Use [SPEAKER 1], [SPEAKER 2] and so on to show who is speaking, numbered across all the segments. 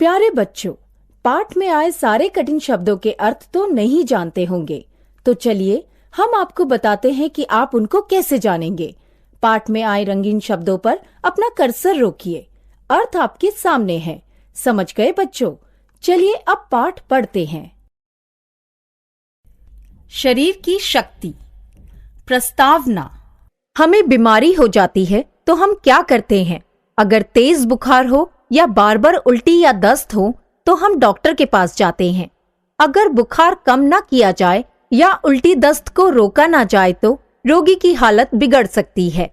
[SPEAKER 1] प्यारे बच्चों, पाठ में आए सारे कठिन शब्दों के अर्थ तो नहीं जानते होंगे, तो चलिए हम आपको बताते हैं कि आप उनको कैसे जानेंगे। पाठ में आए रंगीन शब्दों पर अपना कर्सर रोकिए। अर्थ आपके सामने है। समझ गए बच्चों? चलिए अब पाठ पढ़ते हैं। शरीर की शक्ति। प्रस्तावना। हमें बीमारी हो जाती है तो हम क्या करते हैं? अगर तेज बुखार हो या बार बार उल्टी या दस्त हो तो हम डॉक्टर के पास जाते हैं। अगर बुखार कम ना किया जाए या उल्टी दस्त को रोका ना जाए तो रोगी की हालत बिगड़ सकती है।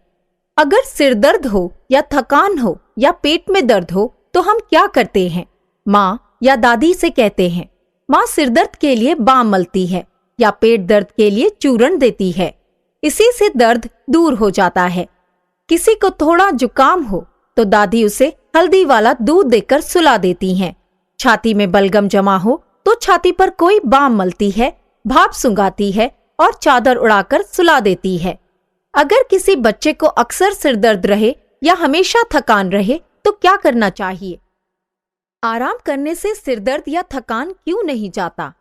[SPEAKER 1] अगर सिर दर्द हो या थकान हो या पेट में दर्द हो तो हम क्या करते हैं? माँ या दादी से कहते हैं। माँ सिर दर्द के लिए बाम मलती है या पेट दर्द के लिए चूर्ण देती है। इसी से दर्द दूर हो जाता है। किसी को थोड़ा जुकाम हो तो दादी उसे हल्दी वाला दूध देकर सुला देती हैं। छाती में बलगम जमा हो तो छाती पर कोई बाम मलती है, भाप सुंघाती है और चादर उड़ाकर सुला देती है। अगर किसी बच्चे को अक्सर सिर दर्द रहे या हमेशा थकान रहे तो क्या करना चाहिए? आराम करने से सिर दर्द या थकान क्यों नहीं जाता?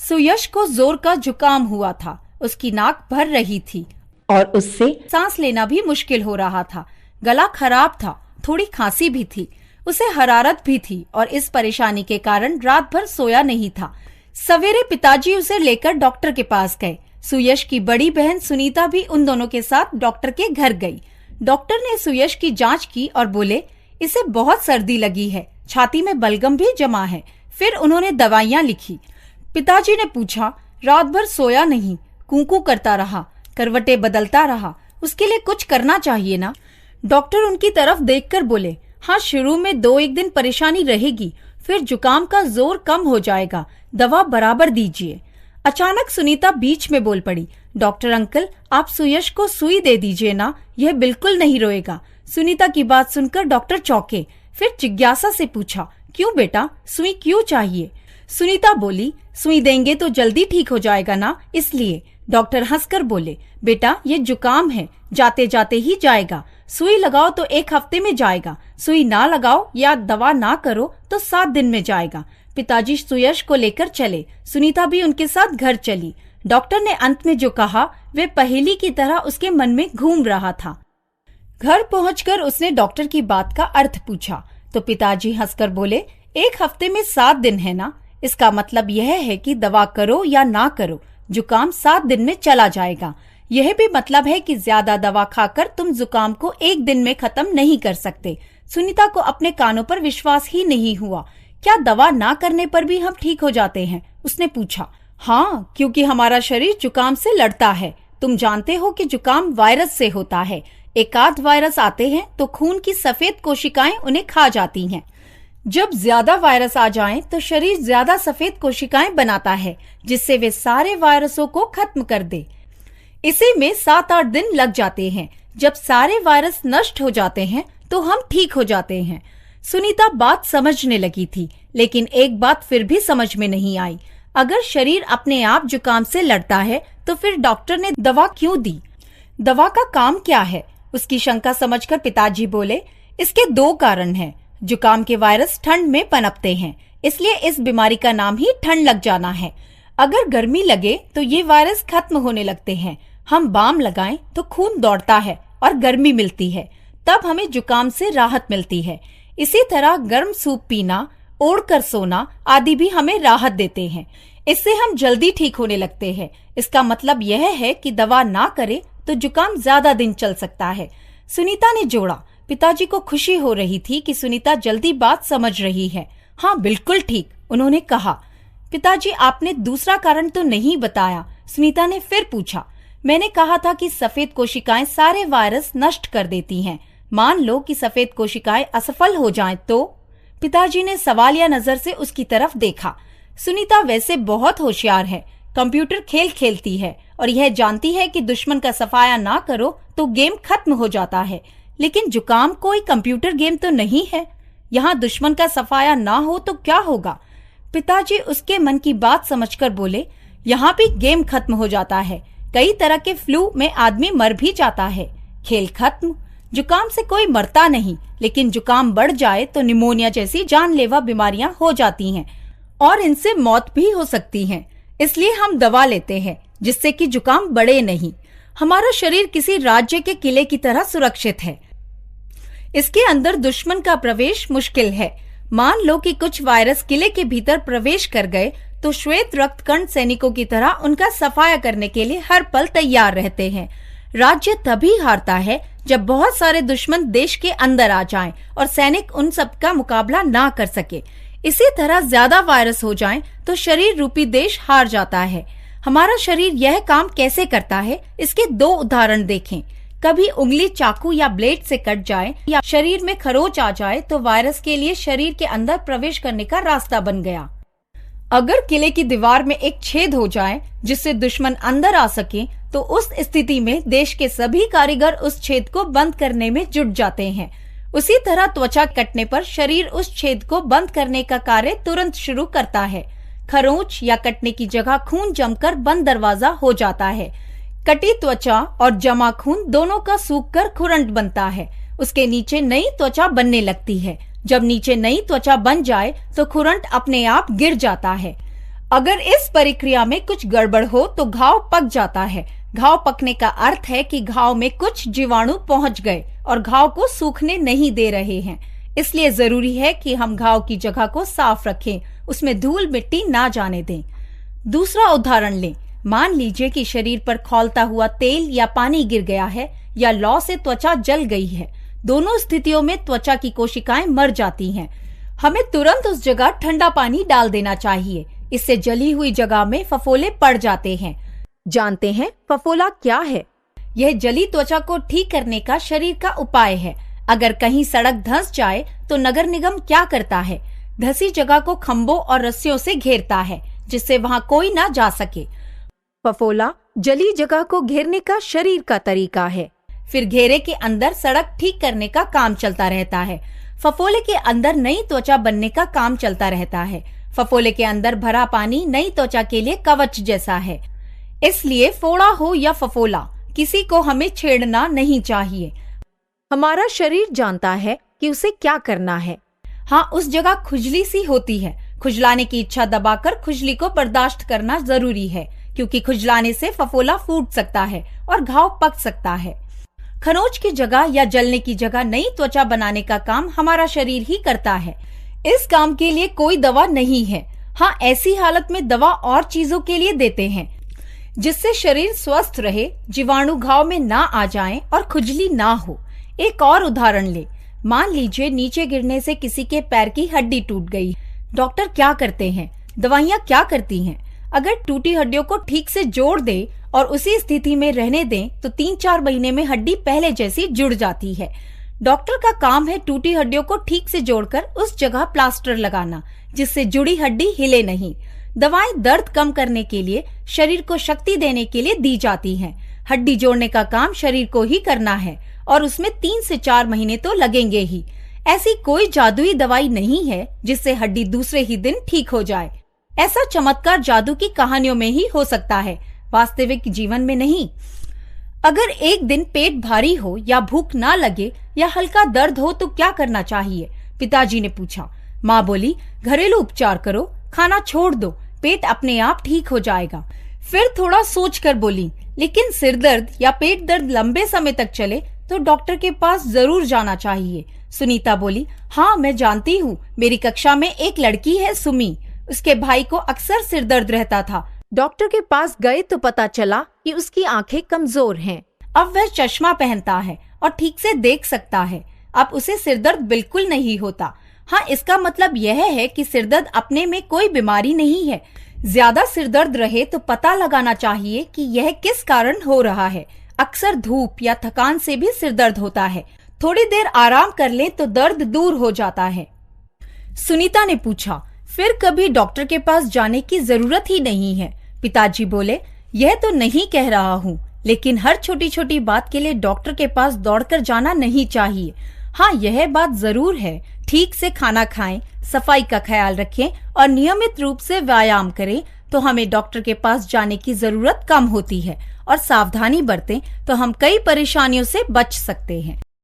[SPEAKER 2] सुयश को जोर का जुकाम हुआ था। उसकी नाक भर रही थी
[SPEAKER 1] और उससे
[SPEAKER 2] सांस लेना भी मुश्किल हो रहा था। गला खराब था, थोड़ी खांसी भी थी, उसे हरारत भी थी और इस परेशानी के कारण रात भर सोया नहीं था। सवेरे पिताजी उसे लेकर डॉक्टर के पास गए। सुयश की बड़ी बहन सुनीता भी उन दोनों के साथ डॉक्टर के घर गई। डॉक्टर ने सुयश की जांच की और बोले, इसे बहुत सर्दी लगी है, छाती में बलगम भी जमा है। फिर उन्होंने दवाइयाँ लिखी। पिताजी ने पूछा, रात भर सोया नहीं, कूकू करता रहा, करवटें बदलता रहा, उसके लिए कुछ करना चाहिए ना? डॉक्टर उनकी तरफ देखकर बोले, हाँ, शुरू में 2-1 दिन परेशानी रहेगी, फिर जुकाम का जोर कम हो जाएगा, दवा बराबर दीजिए। अचानक सुनीता बीच में बोल पड़ी, डॉक्टर अंकल, आप सुयश को सुई दे दीजिए ना, यह बिल्कुल नहीं रोएगा। सुनीता की बात सुनकर डॉक्टर चौंके। फिर जिज्ञासा से पूछा, क्यों बेटा, सुई क्यों चाहिए? सुनीता बोली, सुई देंगे तो जल्दी ठीक हो जाएगा ना, इसलिए। डॉक्टर हंसकर बोले, बेटा ये जुकाम है, जाते जाते ही जाएगा। सुई लगाओ तो 1 हफ्ते में जाएगा, सुई ना लगाओ या दवा ना करो तो 7 दिन में जाएगा। पिताजी सुयश को लेकर चले। सुनीता भी उनके साथ घर चली। डॉक्टर ने अंत में जो कहा वे पहेली की तरह उसके मन में घूम रहा था। घर पहुंचकर उसने डॉक्टर की बात का अर्थ पूछा तो पिताजी हंसकर बोले, 1 हफ्ते में 7 दिन है ना, इसका मतलब यह है कि दवा करो या ना करो, जुकाम 7 दिन में चला जाएगा। यह भी मतलब है कि ज्यादा दवा खाकर तुम जुकाम को 1 दिन में खत्म नहीं कर सकते। सुनीता को अपने कानों पर विश्वास ही नहीं हुआ। क्या दवा ना करने पर भी हम ठीक हो जाते हैं? उसने पूछा। हाँ, क्योंकि हमारा शरीर जुकाम से लड़ता है। तुम जानते हो कि जुकाम वायरस से होता है। एकाध वायरस आते हैं तो खून की सफेद कोशिकाएं उन्हें खा जाती हैं। जब ज्यादा वायरस आ जाएं तो शरीर ज्यादा सफेद कोशिकाएं बनाता है जिससे वे सारे वायरसों को खत्म कर दे। इसी में 7-8 दिन लग जाते हैं। जब सारे वायरस नष्ट हो जाते हैं तो हम ठीक हो जाते हैं। सुनीता बात समझने लगी थी, लेकिन एक बात फिर भी समझ में नहीं आई। अगर शरीर अपने आप जुकाम से लड़ता है तो फिर डॉक्टर ने दवा क्यों दी? दवा का काम क्या है? उसकी शंका समझकर पिताजी बोले, इसके 2 कारण हैं। जुकाम के वायरस ठंड में पनपते हैं, इसलिए इस बीमारी का नाम ही ठंड लग जाना है। अगर गर्मी लगे तो ये वायरस खत्म होने लगते हैं। हम बाम लगाएं तो खून दौड़ता है और गर्मी मिलती है, तब हमें जुकाम से राहत मिलती है। इसी तरह गर्म सूप पीना, ओढ़कर सोना आदि भी हमें राहत देते हैं। इससे हम जल्दी ठीक होने लगते हैं। इसका मतलब यह है कि दवा ना करे तो जुकाम ज्यादा दिन चल सकता है। सुनीता ने जोड़ा। पिताजी को खुशी हो रही थी कि सुनीता जल्दी बात समझ रही है। हाँ, बिल्कुल ठीक, उन्होंने कहा। पिताजी, आपने दूसरा कारण तो नहीं बताया, सुनीता ने फिर पूछा। मैंने कहा था कि सफेद कोशिकाएं सारे वायरस नष्ट कर देती हैं। मान लो कि सफेद कोशिकाएं असफल हो जाएं तो? पिताजी ने सवालिया नजर से उसकी तरफ देखा। सुनीता वैसे बहुत होशियार है, कंप्यूटर खेल खेलती है और यह जानती है कि दुश्मन का सफाया ना करो तो गेम खत्म हो जाता है। लेकिन जुकाम कोई कंप्यूटर गेम तो नहीं है। यहाँ दुश्मन का सफाया ना हो तो क्या होगा? पिताजी उसके मन की बात समझकर बोले, यहाँ भी गेम खत्म हो जाता है। कई तरह के फ्लू में आदमी मर भी जाता है। खेल खत्म। जुकाम से कोई मरता नहीं, लेकिन जुकाम बढ़ जाए तो निमोनिया जैसी जानलेवा बीमारियां हो जाती हैं और इनसे मौत भी हो सकती है। इसलिए हम दवा लेते हैं जिससे कि जुकाम बढ़े नहीं। हमारा शरीर किसी राज्य के किले की तरह सुरक्षित है। इसके अंदर दुश्मन का प्रवेश मुश्किल है। मान लो कि कुछ वायरस किले के भीतर प्रवेश कर गए तो श्वेत रक्त कण सैनिकों की तरह उनका सफाया करने के लिए हर पल तैयार रहते हैं। राज्य तभी हारता है जब बहुत सारे दुश्मन देश के अंदर आ जाएं और सैनिक उन सब का मुकाबला ना कर सके। इसी तरह ज्यादा वायरस हो जाएं तो शरीर रूपी देश हार जाता है। हमारा शरीर यह काम कैसे करता है, इसके 2 उदाहरण देखें। कभी उंगली चाकू या ब्लेड से कट जाए या शरीर में खरोच आ जाए तो वायरस के लिए शरीर के अंदर प्रवेश करने का रास्ता बन गया। अगर किले की दीवार में एक छेद हो जाए जिससे दुश्मन अंदर आ सके तो उस स्थिति में देश के सभी कारीगर उस छेद को बंद करने में जुट जाते हैं। उसी तरह त्वचा कटने पर शरीर उस छेद को बंद करने का कार्य तुरंत शुरू करता है। खरोंच या कटने की जगह खून जमकर बंद दरवाजा हो जाता है। कटी त्वचा और जमा खून दोनों का सूखकर खुरंट बनता है। उसके नीचे नई त्वचा बनने लगती है। जब नीचे नई त्वचा बन जाए तो खुरंट अपने आप गिर जाता है। अगर इस प्रक्रिया में कुछ गड़बड़ हो तो घाव पक जाता है। घाव पकने का अर्थ है कि घाव में कुछ जीवाणु पहुंच गए और घाव को सूखने नहीं दे रहे हैं। इसलिए जरूरी है कि हम घाव की जगह को साफ रखें, उसमें धूल मिट्टी ना जाने दें। दूसरा उदाहरण लें। मान लीजिए कि शरीर पर खौलता हुआ तेल या पानी गिर गया है या लौ से त्वचा जल गई है। दोनों स्थितियों में त्वचा की कोशिकाएं मर जाती हैं। हमें तुरंत उस जगह ठंडा पानी डाल देना चाहिए। इससे जली हुई जगह में फफोले पड़ जाते हैं।
[SPEAKER 1] जानते हैं फफोला क्या है?
[SPEAKER 2] यह जली त्वचा को ठीक करने का शरीर का उपाय है। अगर कहीं सड़क धंस जाए तो नगर निगम क्या करता है? धसी जगह को खंभों और रस्सियों से घेरता है जिससे वहां कोई ना जा सके।
[SPEAKER 1] फफोला जली जगह को घेरने का शरीर का तरीका है।
[SPEAKER 2] फिर घेरे के अंदर सड़क ठीक करने का काम चलता रहता है। फफोले के अंदर नई त्वचा बनने का काम चलता रहता है। फफोले के अंदर भरा पानी नई त्वचा के लिए कवच जैसा है। इसलिए फोड़ा हो या फफोला, किसी को हमें छेड़ना नहीं चाहिए।
[SPEAKER 1] हमारा शरीर जानता है कि उसे क्या करना है।
[SPEAKER 2] हाँ, उस जगह खुजली सी होती है। खुजलाने की इच्छा दबाकर खुजली को बर्दाश्त करना जरूरी है, क्योंकि खुजलाने से फफोला फूट सकता है और घाव पक सकता है। खरोंच की जगह या जलने की जगह नई त्वचा बनाने का काम हमारा शरीर ही करता है। इस काम के लिए कोई दवा नहीं है। हाँ, ऐसी हालत में दवा और चीजों के लिए देते हैं जिससे शरीर स्वस्थ रहे, जीवाणु घाव में ना आ जाएं और खुजली ना हो। एक और उदाहरण ले। मान लीजिए नीचे गिरने से किसी के पैर की हड्डी टूट गई। डॉक्टर क्या करते हैं? दवाइयाँ क्या करती हैं? अगर टूटी हड्डियों को ठीक से जोड़ दे और उसी स्थिति में रहने दें तो 3-4 महीने में हड्डी पहले जैसी जुड़ जाती है। डॉक्टर का काम है टूटी हड्डियों को ठीक से जोड़कर उस जगह प्लास्टर लगाना जिससे जुड़ी हड्डी हिले नहीं। दवाएं दर्द कम करने के लिए, शरीर को शक्ति देने के लिए दी जाती हैं। हड्डी जोड़ने का काम शरीर को ही करना है और उसमें 3 से 4 महीने तो लगेंगे ही। ऐसी कोई जादुई दवाई नहीं है जिससे हड्डी दूसरे ही दिन ठीक हो जाए। ऐसा चमत्कार जादू की कहानियों में ही हो सकता है, वास्तविक जीवन में नहीं। अगर एक दिन पेट भारी हो या भूख ना लगे या हल्का दर्द हो तो क्या करना चाहिए? पिताजी ने पूछा। माँ बोली, घरेलू उपचार करो, खाना छोड़ दो, पेट अपने आप ठीक हो जाएगा। फिर थोड़ा सोचकर बोली, लेकिन सिर दर्द या पेट दर्द लंबे समय तक चले तो डॉक्टर के पास जरूर जाना चाहिए। सुनीता बोली, हाँ मैं जानती हूँ, मेरी कक्षा में एक लड़की है सुमी, उसके भाई को अक्सर सिर दर्द रहता था।
[SPEAKER 1] डॉक्टर के पास गए तो पता चला कि उसकी आंखें कमजोर हैं।
[SPEAKER 2] अब वह चश्मा पहनता है और ठीक से देख सकता है। अब उसे सिरदर्द बिल्कुल नहीं होता। हाँ, इसका मतलब यह है कि सिरदर्द अपने में कोई बीमारी नहीं है। ज्यादा सिरदर्द रहे तो पता लगाना चाहिए कि यह किस कारण हो रहा है। अक्सर धूप या थकान से भी सिरदर्द होता है। थोड़ी देर आराम कर लें तो दर्द दूर हो जाता है। सुनीता ने पूछा, फिर कभी डॉक्टर के पास जाने की जरूरत ही नहीं है? पिताजी बोले, यह तो नहीं कह रहा हूँ, लेकिन हर छोटी छोटी बात के लिए डॉक्टर के पास दौड़कर जाना नहीं चाहिए। हाँ, यह बात जरूर है, ठीक से खाना खाएं, सफाई का ख्याल रखें और नियमित रूप से व्यायाम करें तो हमें डॉक्टर के पास जाने की जरूरत कम होती है और सावधानी बरतें तो हम कई परेशानियों से बच सकते हैं।